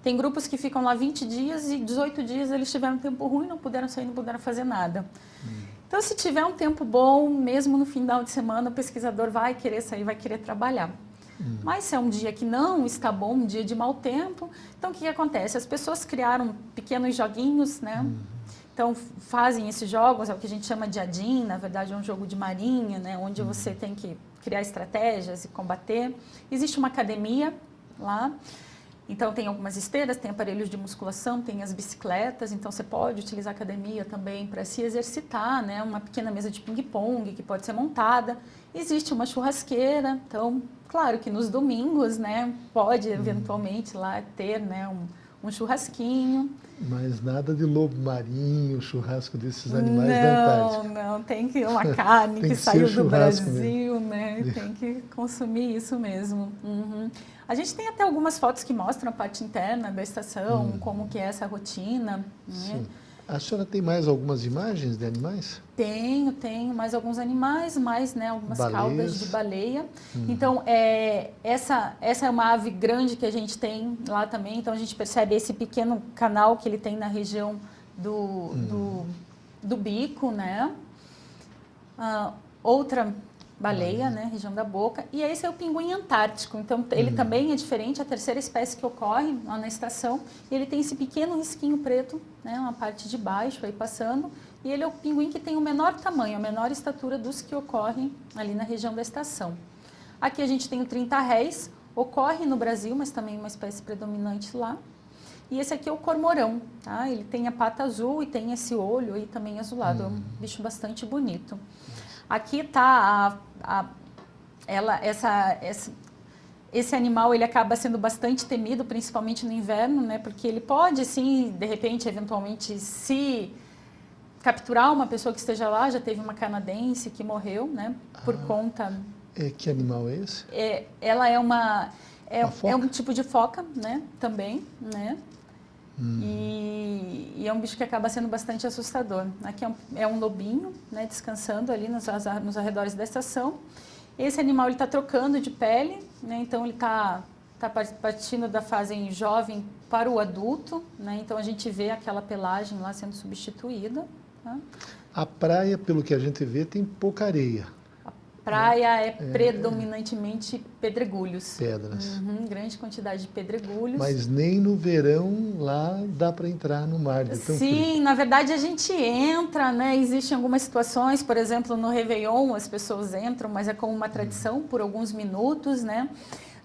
Tem grupos que ficam lá 20 dias e 18 dias eles tiveram tempo ruim, não puderam sair, não puderam fazer nada. Então, se tiver um tempo bom, mesmo no final de semana, o pesquisador vai querer sair, vai querer trabalhar. Mas se é um dia que não está bom, um dia de mau tempo, então o que acontece? As pessoas criaram pequenos joguinhos, né? Então, fazem esses jogos, é o que a gente chama de ADIM, na verdade é um jogo de marinha, né? Onde você tem que criar estratégias e combater. Existe uma academia lá. Então, tem algumas esteiras, tem aparelhos de musculação, tem as bicicletas, então você pode utilizar a academia também para se exercitar, né? Uma pequena mesa de ping-pong que pode ser montada. Existe uma churrasqueira, então, claro que nos domingos, né, pode eventualmente lá ter, né, um churrasquinho. Mas nada de lobo marinho, churrasco desses animais da Antártica. Não, tem que uma carne tem que que saiu ser do churrasco Brasil, né? Tem que consumir isso mesmo. A gente tem até algumas fotos que mostram a parte interna da estação, como que é essa rotina, né? Sim. A senhora tem mais algumas imagens de animais? Tenho mais alguns animais, mais, né, algumas Baleias. caudas de baleia. Então, essa é uma ave grande que a gente tem lá também. Então, a gente percebe esse pequeno canal que ele tem na região do bico, né? Outra baleia, né, região da boca. E esse é o pinguim antártico. Então, ele também é diferente, a terceira espécie que ocorre lá na estação. Ele tem esse pequeno risquinho preto, né, na parte de baixo, aí passando. E ele é o pinguim que tem o menor tamanho, a menor estatura dos que ocorrem ali na região da estação. Aqui a gente tem o 30 réis, ocorre no Brasil, mas também é uma espécie predominante lá. E esse aqui é o cormorão, tá? Ele tem a pata azul e tem esse olho aí também azulado. É um bicho bastante bonito. Aqui está esse animal, ele acaba sendo bastante temido, principalmente no inverno, né? Porque ele pode, sim, de repente, eventualmente, se capturar uma pessoa que esteja lá. Já teve uma canadense que morreu, né? Por conta... Que animal é esse? Ela é foca? um tipo de foca, né? Também, né? E é um bicho que acaba sendo bastante assustador. Aqui é um lobinho, né, descansando ali nos arredores da estação. Esse animal está trocando de pele, né, então ele está partindo da fase jovem para o adulto, né, então a gente vê aquela pelagem lá sendo substituída. Tá? A praia, pelo que a gente vê, tem pouca areia. Praia é predominantemente pedregulhos. Pedras. Grande quantidade de pedregulhos. Mas nem no verão lá dá para entrar no mar. De tão Sim, frio. na verdade a gente entra, né? Existem algumas situações, por exemplo, no Réveillon as pessoas entram, mas é como uma tradição por alguns minutos, né?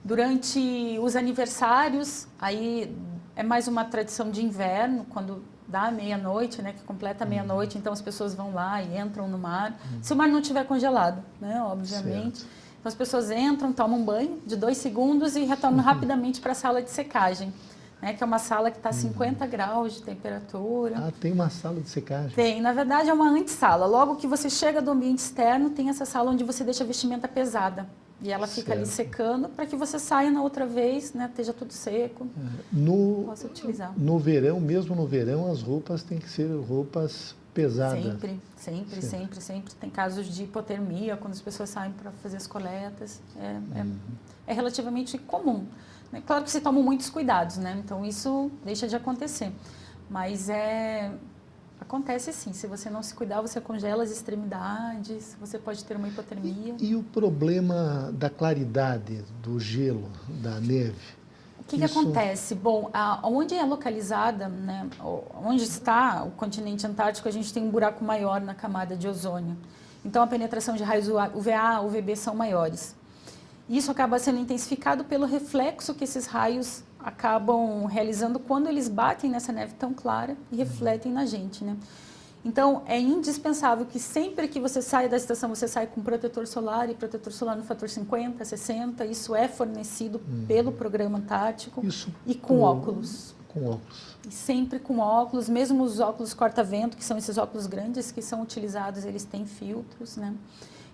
Durante os aniversários, aí é mais uma tradição de inverno, quando dá meia-noite, né, que completa meia-noite, então as pessoas vão lá e entram no mar. Se o mar não estiver congelado, né, obviamente. Certo. Então as pessoas entram, tomam um banho de 2 segundos e retornam rapidamente para a sala de secagem, né, que é uma sala que está a 50 graus de temperatura. Tem uma sala de secagem? Tem, na verdade é uma antessala. Logo que você chega do ambiente externo, tem essa sala onde você deixa a vestimenta pesada. E ela fica ali secando para que você saia na outra vez, né, esteja tudo seco, possa utilizar. No verão, mesmo no verão, as roupas têm que ser roupas pesadas. Sempre. Tem casos de hipotermia, quando as pessoas saem para fazer as coletas. É relativamente comum. Né? Claro que se tomam muitos cuidados, né? Então isso deixa de acontecer. Mas acontece sim, se você não se cuidar, você congela as extremidades, você pode ter uma hipotermia. E o problema da claridade do gelo, da neve? que acontece? Bom, onde é localizada, né, onde está o continente antártico, a gente tem um buraco maior na camada de ozônio. Então, a penetração de raios UVA, UVB são maiores. Isso acaba sendo intensificado pelo reflexo que esses raios acabam realizando quando eles batem nessa neve tão clara e refletem na gente, né? Então, é indispensável que sempre que você saia da estação, você saia com protetor solar, e protetor solar no fator 50, 60, isso é fornecido pelo Programa Antártico, e com óculos. Com óculos. E sempre com óculos, mesmo os óculos corta-vento, que são esses óculos grandes que são utilizados, eles têm filtros, né?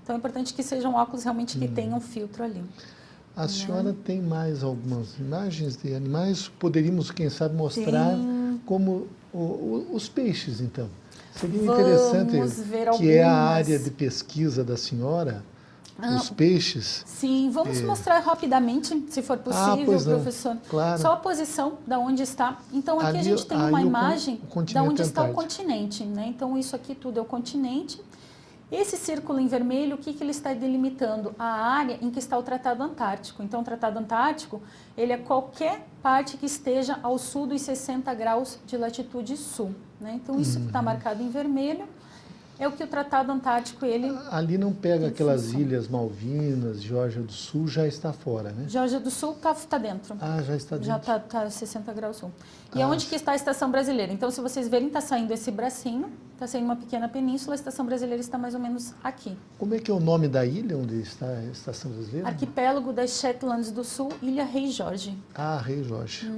Então, é importante que sejam óculos realmente que tenham filtro ali. A senhora tem mais algumas imagens de animais? Poderíamos, quem sabe, mostrar como os peixes, então. Seria interessante, que é a área de pesquisa da senhora, os peixes. Sim, vamos mostrar rapidamente, se for possível, professor. Claro. Só a posição da onde está. Então, aqui a gente tem uma imagem da onde está o continente, né? Então, isso aqui tudo é o continente. Esse círculo em vermelho, o que ele está delimitando? A área em que está o Tratado Antártico. Então, o Tratado Antártico, ele é qualquer parte que esteja ao sul dos 60 graus de latitude sul, né? Então, isso que está marcado em vermelho é o que o Tratado Antártico, ele... Ali não pega aquelas ilhas Malvinas, Geórgia do Sul, já está fora, né? Geórgia do Sul está dentro. Ah, já está dentro. Já está 60 graus sul. E aonde que está a Estação Brasileira? Então, se vocês verem, está saindo esse bracinho, está saindo uma pequena península, a Estação Brasileira está mais ou menos aqui. Como é que é o nome da ilha onde está a Estação Brasileira? Arquipélago das Shetlands do Sul, Ilha Rei Jorge. Ah, Rei Jorge.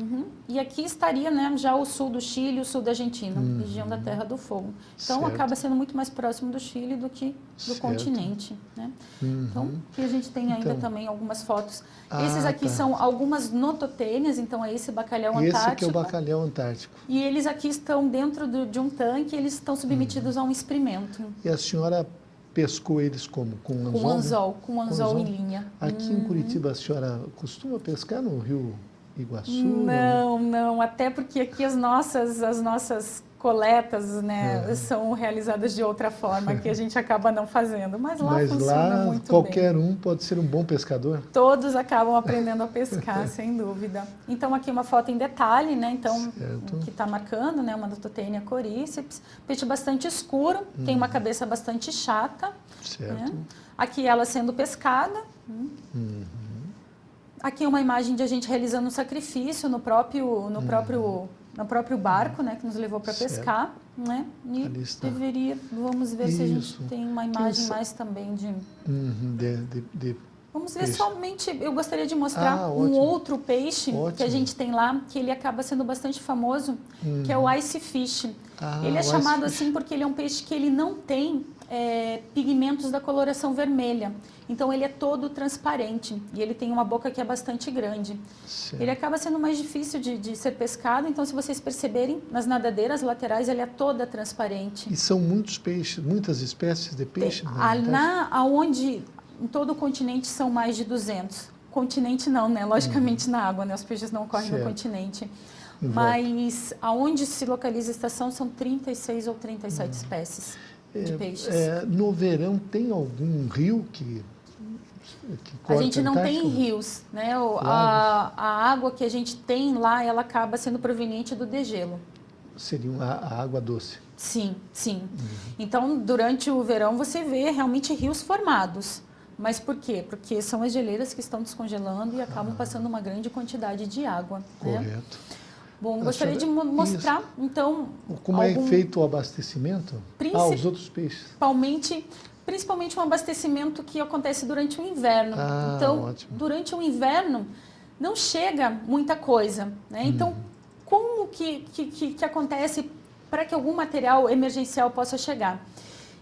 E aqui estaria, né, já o sul do Chile, o sul da Argentina, região da Terra do Fogo. Então, acaba sendo muito mais próximo do Chile do que do continente, né? Então, aqui a gente tem ainda também algumas fotos. Esses aqui são algumas nototênias, então é esse bacalhau antártico. Esse que é o bacalhau antártico. E eles aqui estão dentro de um tanque, eles estão submetidos a um experimento. E a senhora pescou eles como? Com anzol? Com anzol, com anzol em linha. Aqui em Curitiba, a senhora costuma pescar no Rio Iguaçu? Não, até porque aqui as nossas coletas, né, são realizadas de outra forma, que a gente acaba não fazendo. Mas lá funciona muito bem. Qualquer um pode ser um bom pescador? Todos acabam aprendendo a pescar, sem dúvida. Então, aqui uma foto em detalhe, né? Então, o que está marcando, né? Uma Nototênia coríceps. Peixe bastante escuro, tem uma cabeça bastante chata. Certo. Né? Aqui ela sendo pescada. Aqui uma imagem de a gente realizando um sacrifício no próprio barco, né, que nos levou para pescar, né? E vamos ver se a gente tem uma imagem mais também de... Vamos ver somente, eu gostaria de mostrar um outro peixe que a gente tem lá, que ele acaba sendo bastante famoso, que é o ice fish. Ele é chamado assim porque ele é um peixe que ele não tem pigmentos da coloração vermelha. Então, ele é todo transparente e ele tem uma boca que é bastante grande. Certo. Ele acaba sendo mais difícil de ser pescado, então, se vocês perceberem, nas nadadeiras laterais, ele é toda transparente. E são muitos peixes, muitas espécies de peixe? Aonde, em todo o continente, são mais de 200. Continente não, né? Logicamente na água, né? Os peixes não ocorrem no continente. Mas aonde se localiza a estação são 36 ou 37 espécies de peixes. No verão tem algum rio que corta a gente não tem rios, né? A água que a gente tem lá, ela acaba sendo proveniente do degelo. Seria a água doce? Sim. Então, durante o verão, você vê realmente rios formados. Mas por quê? Porque são as geleiras que estão descongelando e acabam passando uma grande quantidade de água. Correto. Né? Bom, gostaria de mostrar, então... Como é feito o abastecimento? Os outros peixes. Principalmente um abastecimento que acontece durante o inverno. Então, durante o inverno, não chega muita coisa. Né? Então, como que acontece para que algum material emergencial possa chegar?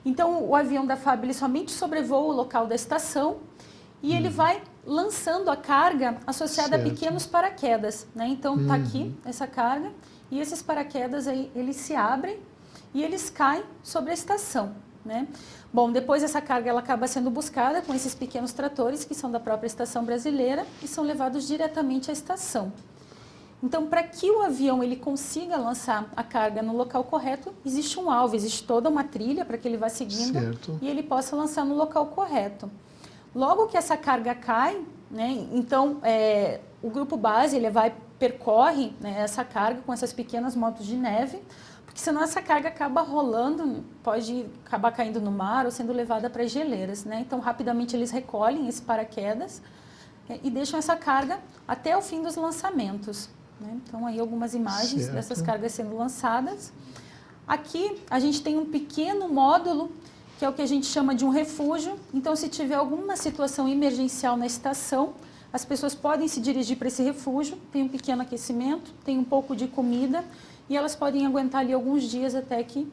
Então, o avião da FAB ele somente sobrevoa o local da estação e ele vai lançando a carga associada a pequenos paraquedas. Né? Então, está aqui essa carga e esses paraquedas aí, eles se abrem e eles caem sobre a estação. Né? Bom, depois essa carga ela acaba sendo buscada com esses pequenos tratores que são da própria estação brasileira e são levados diretamente à estação. Então, para que o avião ele consiga lançar a carga no local correto, existe um alvo, existe toda uma trilha para que ele vá seguindo e ele possa lançar no local correto. Logo que essa carga cai, né, então o grupo base ele percorre, né, essa carga com essas pequenas motos de neve, porque senão essa carga acaba rolando, pode acabar caindo no mar ou sendo levada para as geleiras, né? Então, rapidamente eles recolhem esse paraquedas e deixam essa carga até o fim dos lançamentos, né? Então, aí algumas imagens dessas cargas sendo lançadas. Aqui, a gente tem um pequeno módulo, que é o que a gente chama de um refúgio. Então, se tiver alguma situação emergencial na estação, as pessoas podem se dirigir para esse refúgio, tem um pequeno aquecimento, tem um pouco de comida, e elas podem aguentar ali alguns dias até que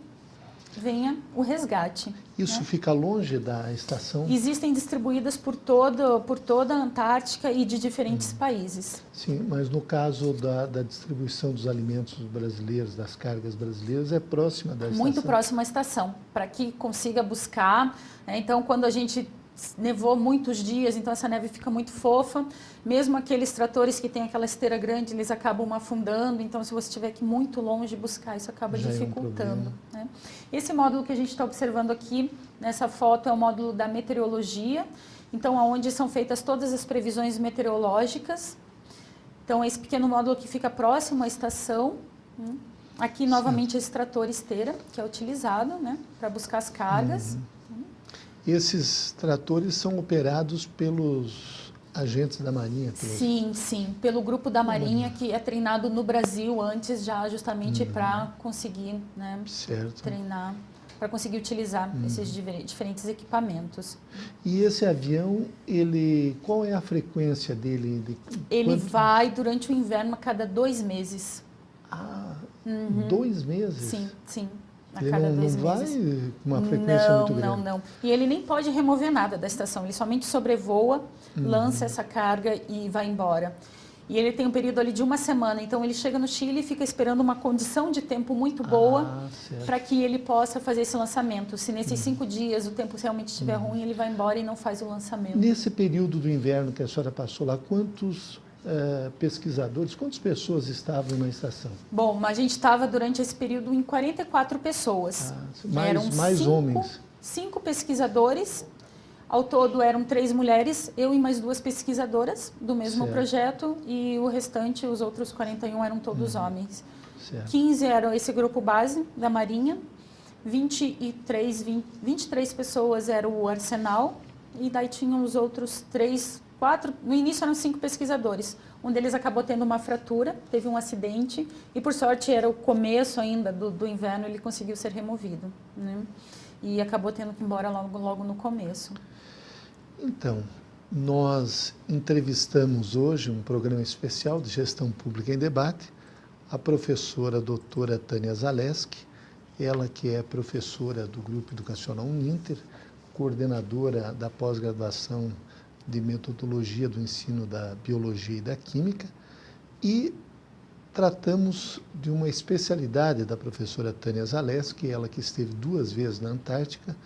venha o resgate. Isso, né? Fica longe da estação? Existem distribuídas por toda a Antártica e de diferentes países. Sim, mas no caso da distribuição dos alimentos brasileiros, das cargas brasileiras, é próxima da estação? Muito próxima à estação, para que consiga buscar. Né? Então, quando a gente nevou muitos dias, então essa neve fica muito fofa. Mesmo aqueles tratores que têm aquela esteira grande, eles acabam afundando. Então, se você estiver aqui muito longe de buscar, isso acaba dificultando. Né? Esse módulo que a gente está observando aqui, nessa foto, é o módulo da meteorologia. Então, onde são feitas todas as previsões meteorológicas. Então, esse pequeno módulo aqui fica próximo à estação. Aqui, novamente, esse trator esteira, que é utilizado, né, para buscar as cargas. Esses tratores são operados pelos agentes da Marinha? Sim, pelo grupo da Marinha, que é treinado no Brasil antes, já justamente para conseguir, né, treinar, para conseguir utilizar esses diferentes equipamentos. E esse avião, qual é a frequência dele? Ele vai durante o inverno a cada 2 meses. 2 meses? Sim. A Ele cada não 2 vai meses. com uma frequência muito grande? Não. E ele nem pode remover nada da estação, ele somente sobrevoa, lança essa carga e vai embora. E ele tem um período ali de 1 semana, então ele chega no Chile e fica esperando uma condição de tempo muito boa para que ele possa fazer esse lançamento. Se nesses 5 dias o tempo realmente estiver ruim, ele vai embora e não faz o lançamento. Nesse período do inverno que a senhora passou lá, quantos pesquisadores, quantas pessoas estavam na estação? Bom, a gente estava durante esse período em 44 pessoas. Mais homens? 5 pesquisadores. Ao todo eram 3 mulheres, eu e mais 2 pesquisadoras do mesmo projeto, e o restante, os outros 41, eram todos homens. 15 eram esse grupo base da Marinha, 23 pessoas era o arsenal, e daí tinham os outros 4, no início eram 5 pesquisadores. Um deles acabou tendo uma fratura, teve um acidente, e por sorte era o começo ainda do inverno, ele conseguiu ser removido, né? E acabou tendo que ir embora logo no começo. Então, nós entrevistamos hoje um programa especial de Gestão Pública em Debate, a professora doutora Tânia Zaleski, ela que é professora do Grupo Educacional Uninter, coordenadora da pós-graduação de Metodologia do Ensino da Biologia e da Química, e tratamos de uma especialidade da professora Tânia Zaleski, ela que esteve 2 vezes na Antártica,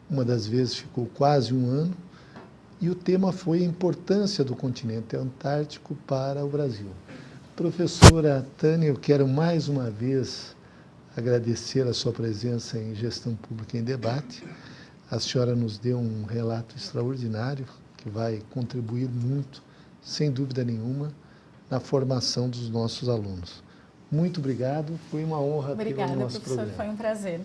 uma das vezes ficou quase 1 ano, e o tema foi a importância do continente antártico para o Brasil. Professora Tânia, eu quero mais uma vez agradecer a sua presença em Gestão Pública em Debate. A senhora nos deu um relato extraordinário que vai contribuir muito, sem dúvida nenhuma, na formação dos nossos alunos. Muito obrigado, foi uma honra ter o nosso programa. Obrigada, professor, foi um prazer.